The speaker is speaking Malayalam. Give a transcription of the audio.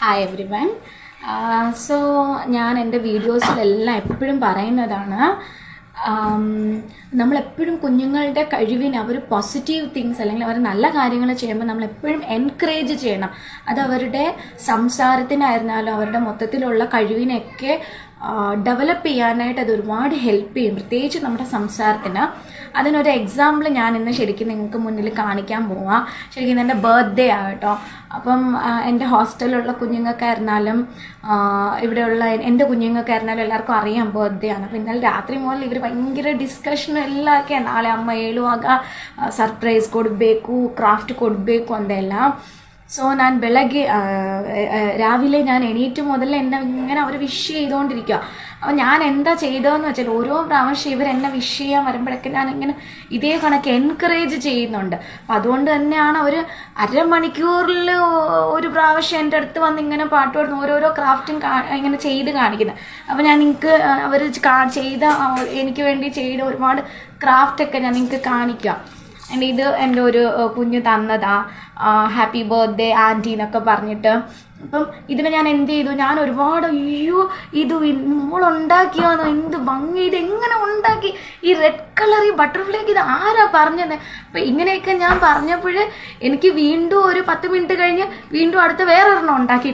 Hi every one. സോ ഞാൻ എൻ്റെ വീഡിയോസിലെല്ലാം എപ്പോഴും പറയുന്നതാണ്, നമ്മളെപ്പോഴും കുഞ്ഞുങ്ങളുടെ കഴിവിന് അവർ പോസിറ്റീവ് തിങ്സ് അല്ലെങ്കിൽ അവർ നല്ല കാര്യങ്ങൾ ചെയ്യുമ്പോൾ നമ്മളെപ്പോഴും എൻകറേജ് ചെയ്യണം. അത് അവരുടെ സംസാരത്തിനായിരുന്നാലും അവരുടെ മൊത്തത്തിലുള്ള കഴിവിനെയൊക്കെ ഡെവലപ്പ് ചെയ്യാനായിട്ട് അത് ഒരുപാട് ഹെൽപ്പ് ചെയ്യും, പ്രത്യേകിച്ച് നമ്മുടെ സംസാരത്തിന്. അതിനൊരു എക്സാമ്പിൾ ഞാൻ ഇന്ന് ശരിക്കും നിങ്ങൾക്ക് മുന്നിൽ കാണിക്കാൻ പോവാം. ശരിക്കും എൻ്റെ ബർത്ത്ഡേ ആകട്ടോ. അപ്പം എൻ്റെ ഹോസ്റ്റലിലുള്ള കുഞ്ഞുങ്ങൾക്കായിരുന്നാലും ഇവിടെയുള്ള എൻ്റെ കുഞ്ഞുങ്ങൾക്കായിരുന്നാലും എല്ലാവർക്കും അറിയാം ബർത്ത്ഡേ ആണ്. അപ്പം ഇന്നലെ രാത്രി മുതൽ ഇവർ ഭയങ്കര ഡിസ്കഷനും ಎಲ್ಲಕ್ಕೆ ನಾಳೆ ಅಮ್ಮ ಹೇಳುವಾಗ ಸರ್ಪ್ರೈಸ್ ಕೊಡಬೇಕು, ಕ್ರಾಫ್ಟ್ ಕೊಡಬೇಕು ಅಂತೆಲ್ಲ. സോ ഞാൻ രാവിലെ ഞാൻ എണീറ്റ് മുതൽ എന്നെ ഇങ്ങനെ അവർ വിഷ് ചെയ്തുകൊണ്ടിരിക്കുക. അപ്പോൾ ഞാൻ എന്താ ചെയ്തതെന്ന് വെച്ചാൽ ഓരോ പ്രാവശ്യം ഇവരെന്നെ വിഷ് ചെയ്യാൻ വരുമ്പോഴൊക്കെ ഞാൻ ഇങ്ങനെ ഇതേ കണക്ക് എൻകറേജ് ചെയ്യുന്നുണ്ട്. അപ്പം അതുകൊണ്ട് തന്നെയാണ് ഒരു അരമണിക്കൂറിൽ ഒരു പ്രാവശ്യം എൻ്റെ അടുത്ത് വന്ന് ഇങ്ങനെ പാട്ട് പാടുന്ന ഓരോരോ ക്രാഫ്റ്റും ഇങ്ങനെ ചെയ്ത് കാണിക്കുന്നത്. അപ്പോൾ ഞാൻ നിങ്ങൾക്ക് അവർ ചെയ്ത എനിക്ക് വേണ്ടി ചെയ്ത ഒരുപാട് ക്രാഫ്റ്റൊക്കെ ഞാൻ നിങ്ങൾക്ക് കാണിക്കാം. ഇത് എൻ്റെ ഒരു കുഞ്ഞ് തന്നതാ, ഹാപ്പി ബർത്ത്ഡേ ആൻറ്റി എന്നൊക്കെ പറഞ്ഞിട്ട്. അപ്പം ഇതിനെ ഞാൻ എന്ത് ചെയ്തു, ഞാൻ ഒരുപാട് ഇത് മോളുണ്ടാക്കിയാന്നോ, എന്ത് ഭംഗി, ഇതെങ്ങനെ ഉണ്ടാക്കി, ഈ റെഡ് കളർ ഈ ബട്ടർഫ്ലൈക്ക് ഇത് ആരാ പറഞ്ഞത്? അപ്പം ഇങ്ങനെയൊക്കെ ഞാൻ പറഞ്ഞപ്പോൾ എനിക്ക് വീണ്ടും ഒരു 10 മിനിറ്റ് കഴിഞ്ഞ് വീണ്ടും അടുത്ത വേറൊരെണ്ണം ഉണ്ടാക്കി